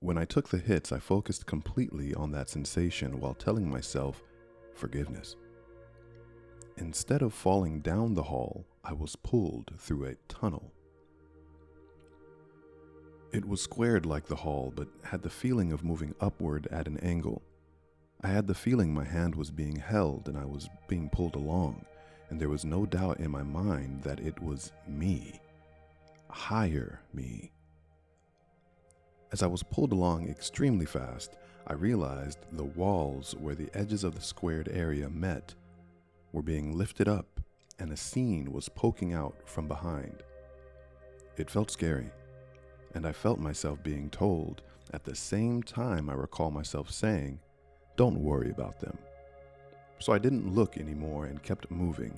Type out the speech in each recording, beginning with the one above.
When I took the hits, I focused completely on that sensation while telling myself forgiveness. Instead of falling down the hall, I was pulled through a tunnel. It was squared like the hall, but had the feeling of moving upward at an angle. I had the feeling my hand was being held and I was being pulled along, and there was no doubt in my mind that it was me, higher me. As I was pulled along extremely fast, I realized the walls where the edges of the squared area met were being lifted up and a scene was poking out from behind. It felt scary, and I felt myself being told at the same time I recall myself saying, "Don't worry about them." So I didn't look anymore and kept moving.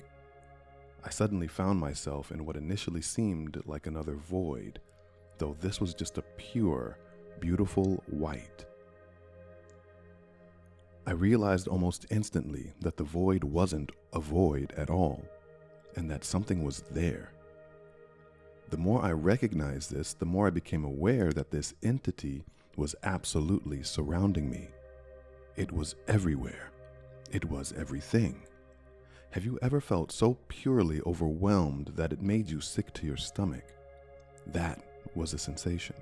I suddenly found myself in what initially seemed like another void, though this was just a pure, beautiful white. I realized almost instantly that the void wasn't a void at all, and that something was there. The more I recognized this, the more I became aware that this entity was absolutely surrounding me. It was everywhere. It was everything. Have you ever felt so purely overwhelmed that it made you sick to your stomach? That was a sensation.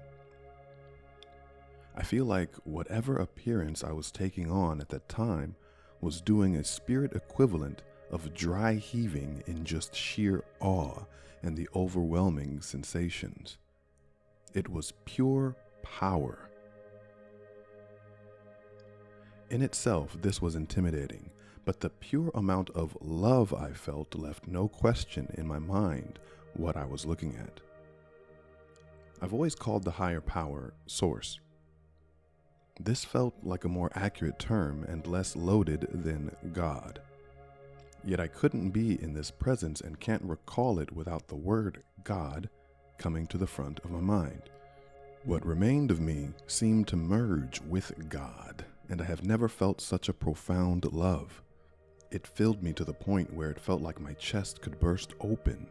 I feel like whatever appearance I was taking on at that time was doing a spirit equivalent of dry heaving in just sheer awe and the overwhelming sensations. It was pure power. In itself, this was intimidating, but the pure amount of love I felt left no question in my mind what I was looking at. I've always called the higher power source. This felt like a more accurate term and less loaded than God. Yet I couldn't be in this presence and can't recall it without the word God coming to the front of my mind. What remained of me seemed to merge with God, and I have never felt such a profound love. It filled me to the point where it felt like my chest could burst open.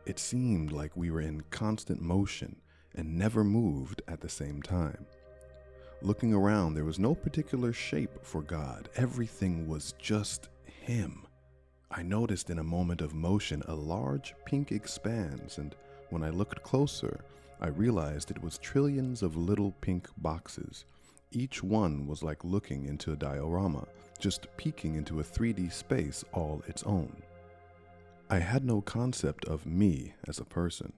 It seemed like we were in constant motion and never moved at the same time. Looking around, there was no particular shape for God. Everything was just Him. I noticed in a moment of motion a large pink expanse, and when I looked closer, I realized it was trillions of little pink boxes. Each one was like looking into a diorama, just peeking into a 3D space all its own. I had no concept of me as a person,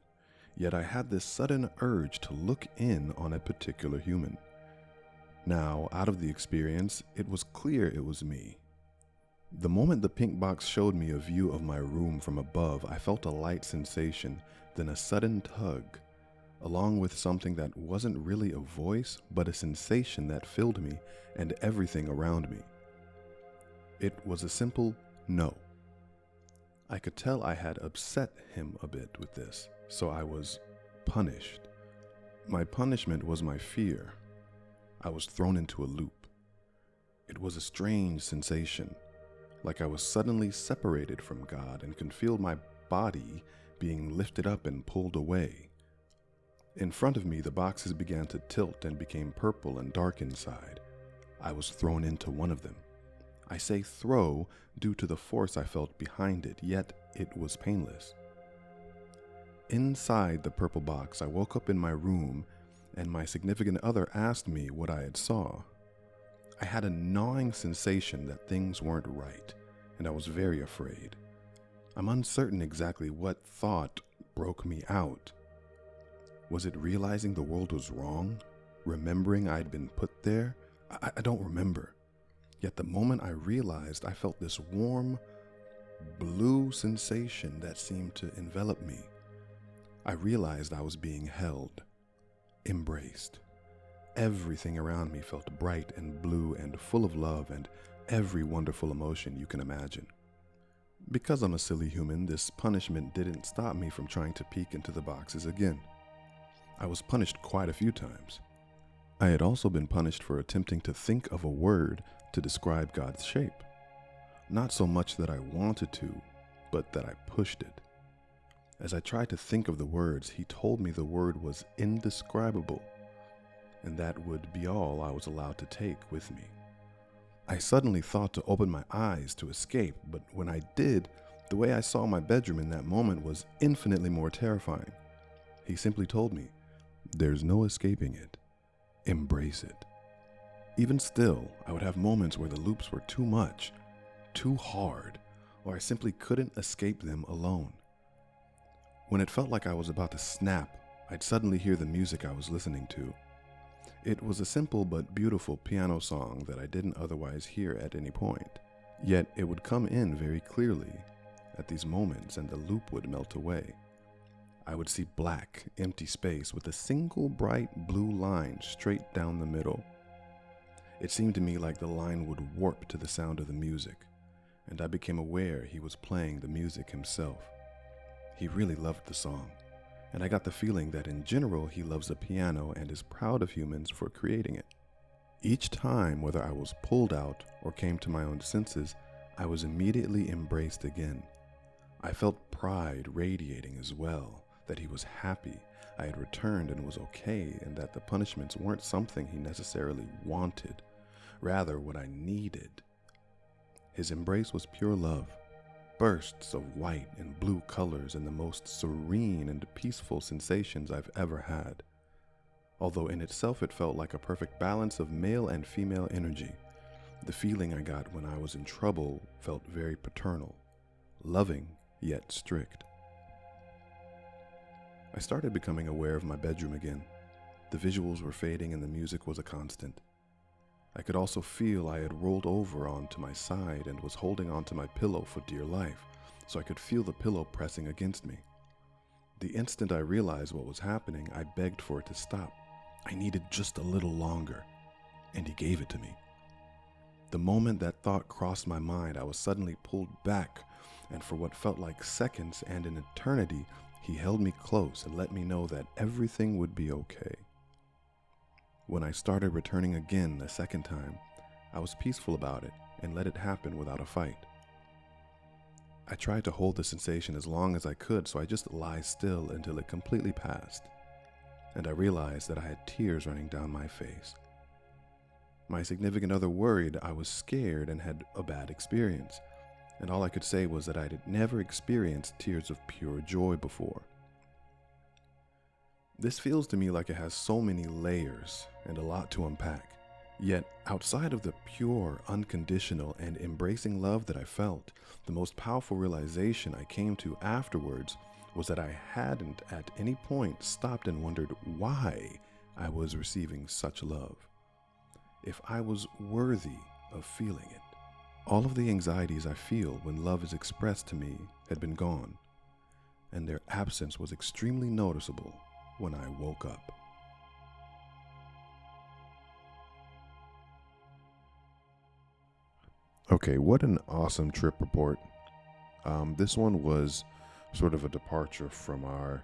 yet I had this sudden urge to look in on a particular human. Now, out of the experience, it was clear it was me. The moment the pink box showed me a view of my room from above, I felt a light sensation, then a sudden tug, along with something that wasn't really a voice, but a sensation that filled me and everything around me. It was a simple no. I could tell I had upset him a bit with this, so I was punished. My punishment was my fear. I was thrown into a loop. It was a strange sensation, like I was suddenly separated from God and could feel my body being lifted up and pulled away. In front of me, the boxes began to tilt and became purple and dark inside. I was thrown into one of them. I say throw due to the force I felt behind it, yet it was painless. Inside the purple box, I woke up in my room and my significant other asked me what I had saw. I had a gnawing sensation that things weren't right, and I was very afraid. I'm uncertain exactly what thought broke me out. Was it realizing the world was wrong? Remembering I'd been put there? I don't remember. Yet the moment I realized, I felt this warm, blue sensation that seemed to envelop me. I realized I was being held, embraced. Everything around me felt bright and blue and full of love and every wonderful emotion you can imagine. Because I'm a silly human, this punishment didn't stop me from trying to peek into the boxes again. I was punished quite a few times. I had also been punished for attempting to think of a word to describe God's shape. Not so much that I wanted to, but that I pushed it. As I tried to think of the words, he told me the word was indescribable. and that would be all I was allowed to take with me. I suddenly thought to open my eyes to escape, but when I did, the way I saw my bedroom in that moment was infinitely more terrifying. He simply told me, "There's no escaping it. Embrace it." Even still, I would have moments where the loops were too much, too hard, or I simply couldn't escape them alone. When it felt like I was about to snap, I'd suddenly hear the music I was listening to. It was a simple but beautiful piano song that I didn't otherwise hear at any point. Yet it would come in very clearly at these moments and the loop would melt away. I would see black, empty space with a single bright blue line straight down the middle. It seemed to me like the line would warp to the sound of the music, and I became aware he was playing the music himself. He really loved the song, and I got the feeling that in general he loves the piano and is proud of humans for creating it. Each time, whether I was pulled out or came to my own senses, I was immediately embraced again. I felt pride radiating as well, that he was happy I had returned and was okay, and that the punishments weren't something he necessarily wanted, rather what I needed. His embrace was pure love, bursts of white and blue colors and the most serene and peaceful sensations I've ever had. Although in itself it felt like a perfect balance of male and female energy, the feeling I got when I was in trouble felt very paternal, loving yet strict. I started becoming aware of my bedroom again. The visuals were fading and the music was a constant. I could also feel I had rolled over onto my side and was holding onto my pillow for dear life, so I could feel the pillow pressing against me. The instant I realized what was happening, I begged for it to stop. I needed just a little longer, and he gave it to me. The moment that thought crossed my mind, I was suddenly pulled back, and for what felt like seconds and an eternity, he held me close and let me know that everything would be okay. When I started returning again the second time, I was peaceful about it and let it happen without a fight. I tried to hold the sensation as long as I could, so I just lay still until it completely passed, and I realized that I had tears running down my face. My significant other worried I was scared and had a bad experience, and all I could say was that I had never experienced tears of pure joy before. This feels to me like it has so many layers and a lot to unpack. Yet, outside of the pure, unconditional, and embracing love that I felt, the most powerful realization I came to afterwards was that I hadn't at any point stopped and wondered why I was receiving such love. If I was worthy of feeling it. All of the anxieties I feel when love is expressed to me had been gone, and their absence was extremely noticeable when I woke up. Okay, what an awesome trip report. This one was sort of a departure from our,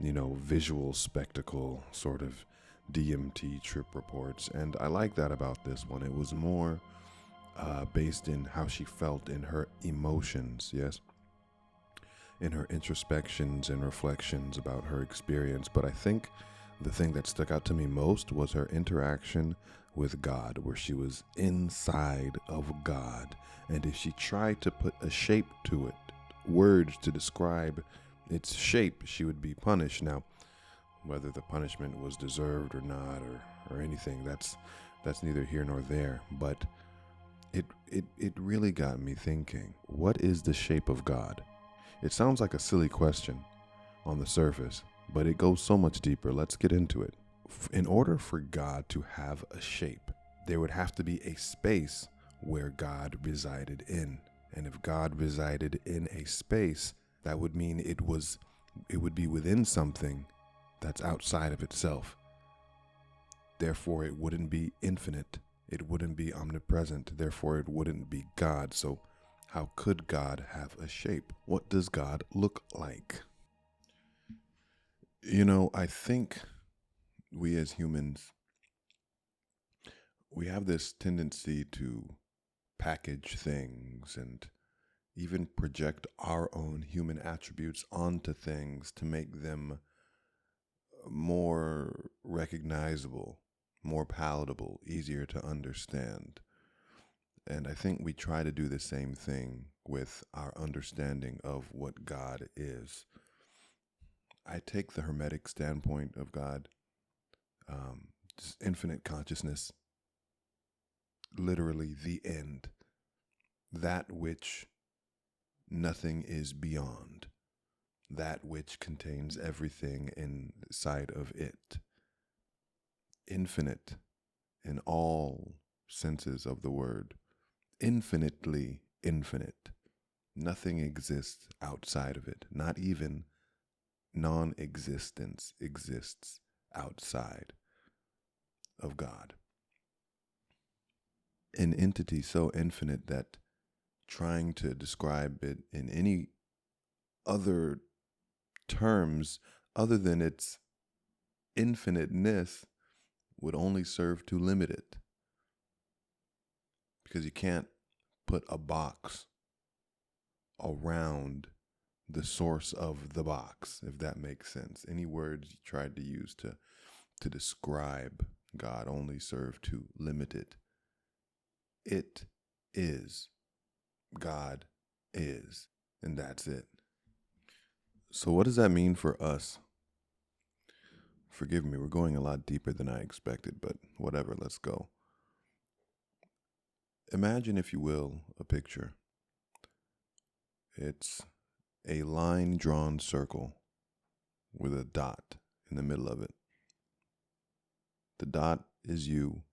visual spectacle sort of DMT trip reports. And I like that about this one. It was more based in how she felt in her emotions, yes, in her introspections and reflections about her experience. But I think the thing that stuck out to me most was her interaction with God, where she was inside of God. And if she tried to put a shape to it, words to describe its shape, she would be punished. Now, whether the punishment was deserved or not, or anything, that's neither here nor there. But it really got me thinking, what is the shape of God? It sounds like a silly question on the surface, but it goes so much deeper. Let's get into it. In order for God to have a shape, there would have to be a space where God resided in. And if God resided in a space, that would mean it would be within something that's outside of itself. Therefore, it wouldn't be infinite. It wouldn't be omnipresent. Therefore, it wouldn't be God. So how could God have a shape? What does God look like? I think we as humans, we have this tendency to package things and even project our own human attributes onto things to make them more recognizable. more palatable, easier to understand. And I think we try to do the same thing with our understanding of what God is. I take the Hermetic standpoint of God, just infinite consciousness, literally the end, that which nothing is beyond, that which contains everything inside of it. Infinite in all senses of the word, infinitely infinite. Nothing exists outside of it, not even non-existence exists outside of God. An entity so infinite that trying to describe it in any other terms other than its infiniteness would only serve to limit it. Because you can't put a box around the source of the box, if that makes sense. Any words you tried to use to describe God only serve to limit it. It is. God is. And that's it. So what does that mean for us? Forgive me, we're going a lot deeper than I expected, but whatever, let's go. Imagine, if you will, a picture. It's a line-drawn circle with a dot in the middle of it. The dot is you.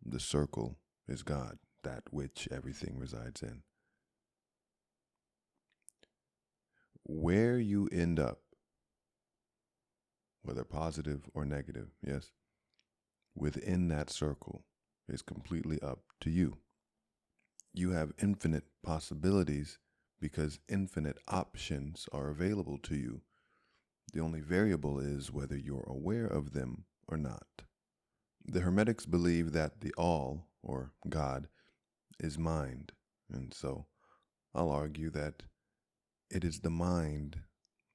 The circle is God, that which everything resides in. Where you end up, whether positive or negative, yes, within that circle is completely up to you. You have infinite possibilities because infinite options are available to you. The only variable is whether you're aware of them or not. The Hermetics believe that the all, or God, is mind, and so I'll argue that it is the mind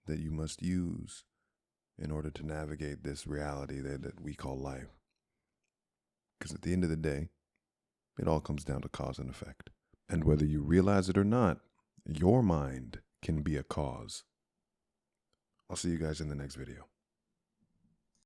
that you must use in order to navigate this reality that we call life. Because at the end of the day, it all comes down to cause and effect. And whether you realize it or not, your mind can be a cause. I'll see you guys in the next video.